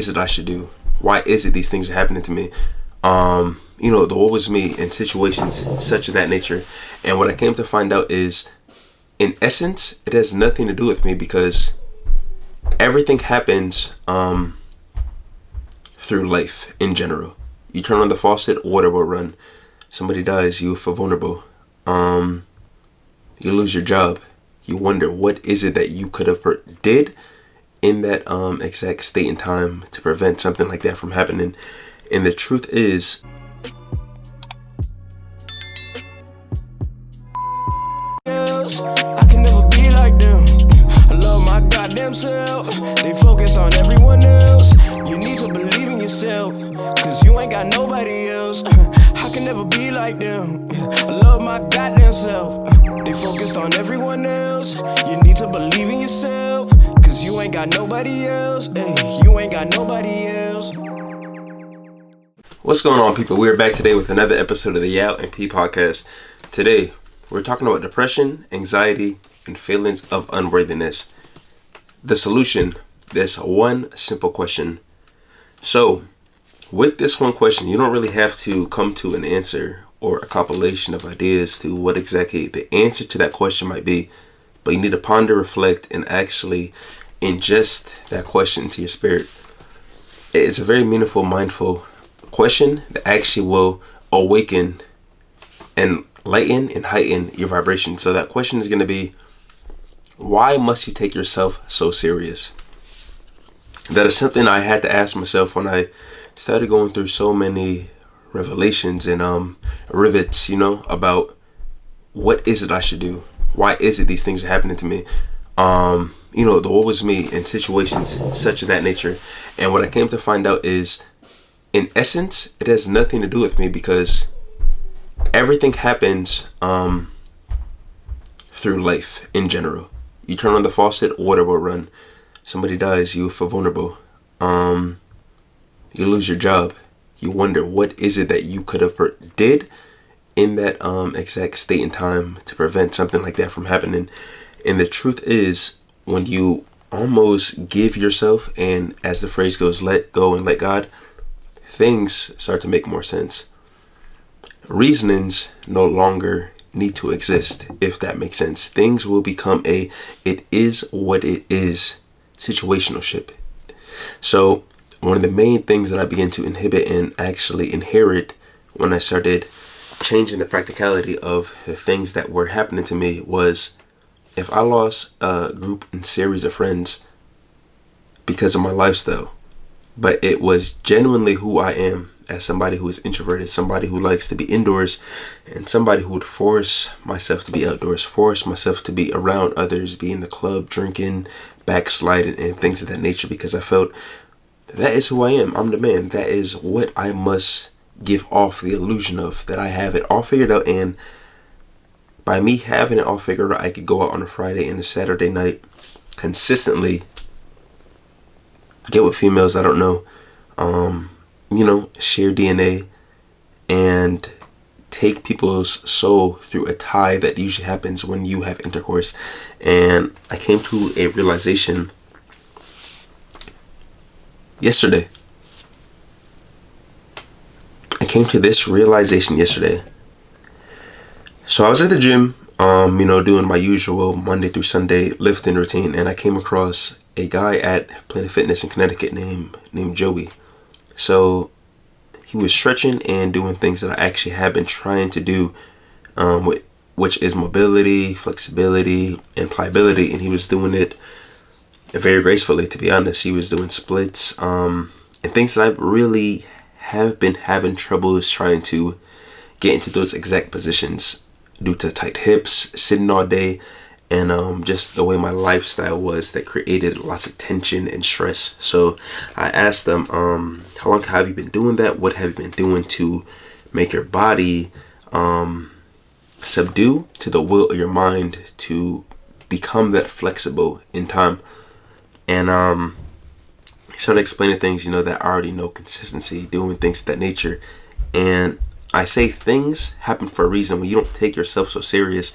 Is it I should do? Why is it these things are happening to me? The woe was me in situations such of that nature. And what I came to find out is, in essence, it has nothing to do with me, because everything happens through life in general. You turn on the faucet, water will run. Somebody dies, you feel vulnerable. You lose your job. You wonder, what is it that you could have did in that exact state and time to prevent something like that from happening? And the truth is, I can never be like them. I love my goddamn self. They focus on everyone else. You need to believe in yourself, cause you ain't got nobody else. I can never be like them. I love my goddamn self. They focused on everyone else. You need to believe in yourself, cause you ain't got nobody else. You ain't got nobody else. what's going on, people? We're back today with another episode of the Yao and P podcast. Today, we're talking about depression, anxiety, and feelings of unworthiness. The solution, this one simple question. So, with this one question, you don't really have to come to an answer or a compilation of ideas to what exactly the answer to that question might be, but you need to ponder, reflect, and actually ingest that question into your spirit. It's a very meaningful, mindful question that actually will awaken and lighten and heighten your vibration. So that question is going to be, why must you take yourself so serious? That is something I had to ask myself when I started going through so many revelations and rivets, about what is it I should do? Why is it these things are happening to me? The woe was me in situations such of that nature. And what I came to find out is, in essence, it has nothing to do with me, because everything happens through life in general. You turn on the faucet, water will run. Somebody dies, you feel vulnerable. You lose your job. You wonder, what is it that you could have did in that exact state and time to prevent something like that from happening. And the truth is, when you almost give yourself, and as the phrase goes, let go and let God, things start to make more sense. Reasonings no longer need to exist, if that makes sense. Things will become it is what it is situational ship. So one of the main things that I began to inhibit and actually inherit when I started changing the practicality of the things that were happening to me was, if I lost a group and series of friends because of my lifestyle, but it was genuinely who I am as somebody who is introverted, somebody who likes to be indoors, and somebody who would force myself to be outdoors, force myself to be around others, be in the club, drinking, backsliding, and things of that nature, because I felt that is who I am. I'm the man. That is what I must give off the illusion of, that I have it all figured out. And by me having it all figured out, I could go out on a Friday and a Saturday night consistently, get with females I don't know, share DNA, and take people's soul through a tie that usually happens when you have intercourse. And I came to a realization yesterday. So I was at the gym, doing my usual Monday through Sunday lifting routine, and I came across a guy at Planet Fitness in Connecticut named Joey. So he was stretching and doing things that I actually have been trying to do, which is mobility, flexibility, and pliability, and he was doing it very gracefully, to be honest. He was doing splits, and things that I really have been having troubles trying to get into those exact positions due to tight hips, sitting all day, and just the way my lifestyle was that created lots of tension and stress. So I asked them, how long have you been doing that? What have you been doing to make your body subdue to the will of your mind to become that flexible in time? And he started explaining things, that I already know: consistency, doing things of that nature. And I say things happen for a reason. When you don't take yourself so serious,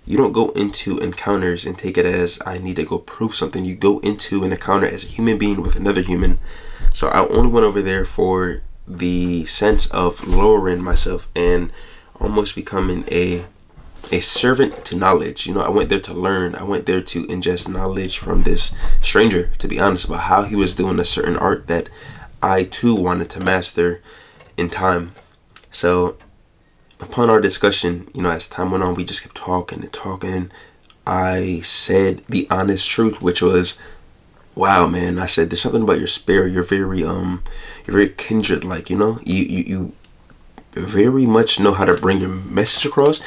you don't go into encounters and take it as, I need to go prove something. You go into an encounter as a human being with another human So I only went over there for the sense of lowering myself and almost becoming a servant to knowledge. I went there to learn. I went there to ingest knowledge from this stranger, to be honest, about how he was doing a certain art that I too wanted to master in time. So upon our discussion, as time went on, we just kept talking and talking. I said the honest truth, which was, wow, man, I said, there's something about your spirit. You're very kindred like, you very much know how to bring your message across.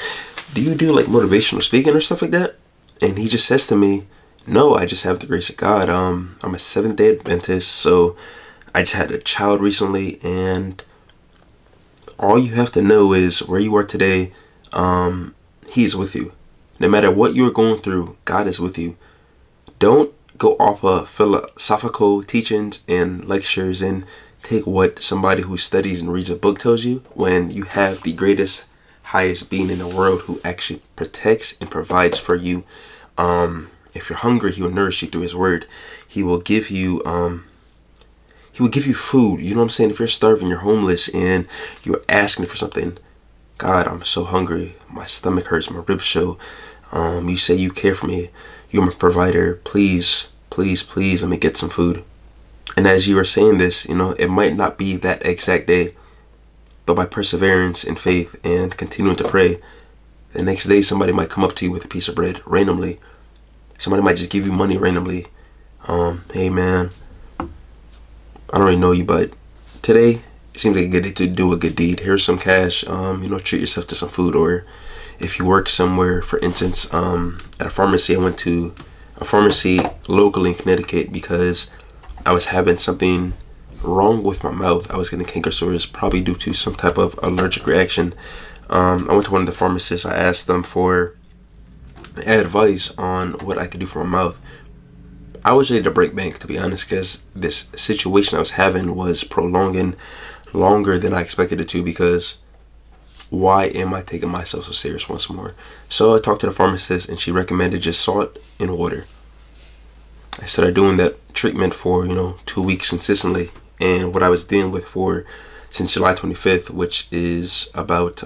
Do you do like motivational speaking or stuff like that? And he just says to me, no, I just have the grace of God. I'm a Seventh-day Adventist, so I just had a child recently, and all you have to know is where you are today, He's with you. No matter what you're going through, God is with you. Don't go off of philosophical teachings and lectures and take what somebody who studies and reads a book tells you, when you have the greatest, highest being in the world who actually protects and provides for you. If you're hungry, He will nourish you through His word. He will give you food. You know what I'm saying? If you're starving, you're homeless, and you're asking for something, God, I'm so hungry. My stomach hurts. My ribs show. You say you care for me. You're my provider. Please, please, please, let me get some food. And as you are saying this, it might not be that exact day, but by perseverance and faith and continuing to pray, the next day somebody might come up to you with a piece of bread randomly. Somebody might just give you money randomly. Hey man, I don't really know you, but today it seems like a good day to do a good deed. Here's some cash. Treat yourself to some food. Or if you work somewhere, for instance, at a pharmacy, I went to a pharmacy locally in Connecticut because I was having something wrong with my mouth. I was getting canker sores, probably due to some type of allergic reaction. I went to one of the pharmacists. I asked them for advice on what I could do for my mouth. I was ready to break bank, to be honest, because this situation I was having was prolonging longer than I expected it to, because why am I taking myself so serious once more? So I talked to the pharmacist, and she recommended just salt and water. I started doing that treatment for 2 weeks consistently, and what I was dealing with for since July 25th, which is about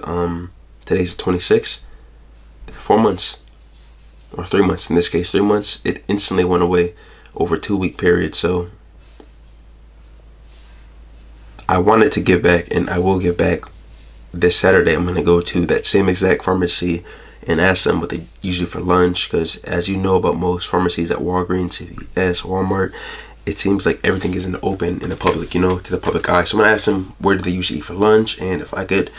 today's 26th, 4 months, or 3 months in this case, 3 months, it instantly went away over a 2-week period. So I wanted to give back, and I will give back. This Saturday I'm going to go to that same exact pharmacy and ask them what they usually for lunch, because as you know about most pharmacies at Walgreens, CVS, Walmart, it seems like everything is in the open, in the public, to the public eye. So I'm going to ask them where do they usually eat for lunch, and if I could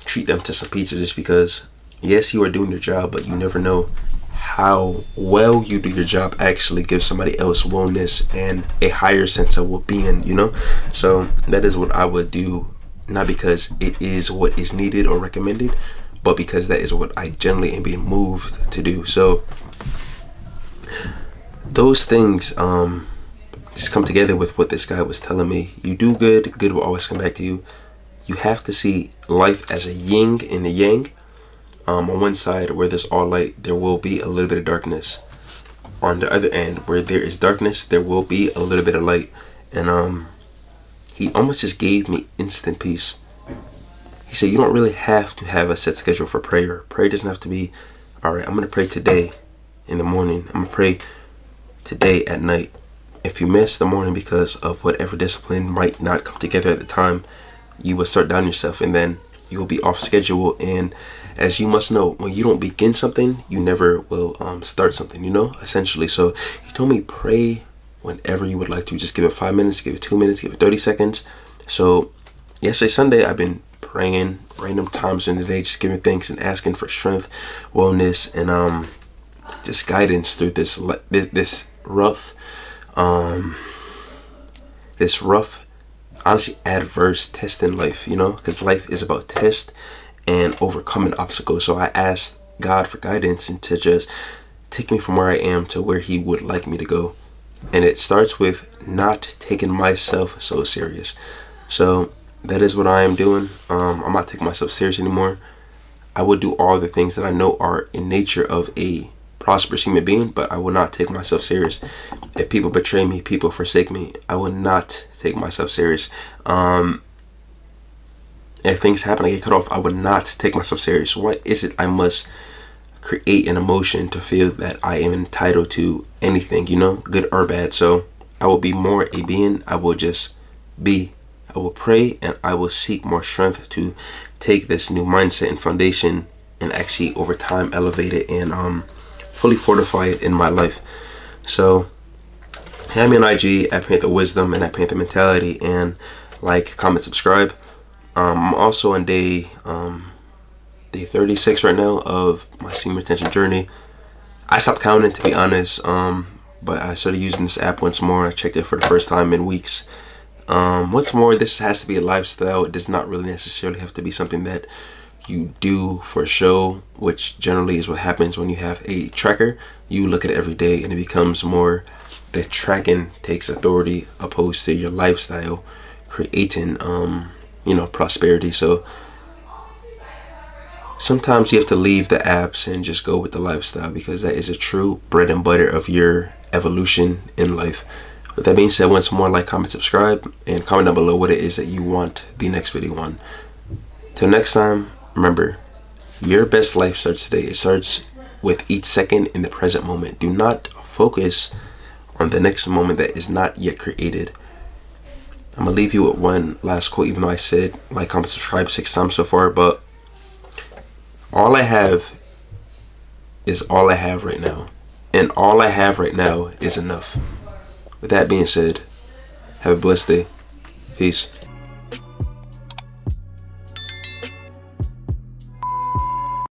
treat them to some pizza, just because yes, you are doing your job, but you never know how well you do your job actually gives somebody else wellness and a higher sense of well-being, So that is what I would do, not because it is what is needed or recommended, but because that is what I generally am being moved to do. So those things just come together with what this guy was telling me. You do good, good will always come back to you. You have to see life as a yin and a yang. On one side, where there's all light, there will be a little bit of darkness. On the other end, where there is darkness, there will be a little bit of light. And he almost just gave me instant peace. He said, you don't really have to have a set schedule for prayer. Prayer doesn't have to be, all right, I'm going to pray today in the morning. I'm going to pray today at night. If you miss the morning because of whatever discipline might not come together at the time, you will start down yourself, and then you will be off schedule. And as you must know, when you don't begin something, you never will start something, essentially. So he told me pray whenever you would like to. Just give it 5 minutes, give it 2 minutes, give it 30 seconds. So yesterday, Sunday, I've been praying random times in the day, just giving thanks and asking for strength, wellness, and just guidance through this rough, honestly adverse test in life, because life is about test and overcoming obstacles. So I asked God for guidance and to just take me from where I am to where He would like me to go. And it starts with not taking myself so serious. So that is what I am doing. I'm not taking myself serious anymore. I would do all the things that I know are in nature of a prosperous human being, but I will not take myself serious. If people betray me, people forsake me, I will not take myself serious. If things happen, I get cut off, I would not take myself serious. What is it I must create an emotion to feel that I am entitled to anything, good or bad? So I will be more a being. I will just be. I will pray and I will seek more strength to take this new mindset and foundation and actually over time elevate it and fully fortify it in my life. So hit me on IG at Panther Wisdom and at Panther Mentality, and like, comment, subscribe. I'm also on day 36 right now of my senior retention journey. I stopped counting, to be honest, but I started using this app once more. I checked it for the first time in weeks. Once more, this has to be a lifestyle. It does not really necessarily have to be something that you do for show, which generally is what happens when you have a tracker. You look at it every day and it becomes more, the tracking takes authority opposed to your lifestyle creating prosperity. So sometimes you have to leave the apps and just go with the lifestyle, because that is a true bread and butter of your evolution in life. With that being said, once more, like, comment, subscribe, and comment down below what it is that you want the next video on. Till next time, remember, your best life starts today. It starts with each second in the present moment. Do not focus on the next moment that is not yet created. I'm gonna leave you with one last quote, even though I said like, comment, subscribe 6 times so far, but all I have is all I have right now, and all I have right now is enough. With that being said, have a blessed day. Peace.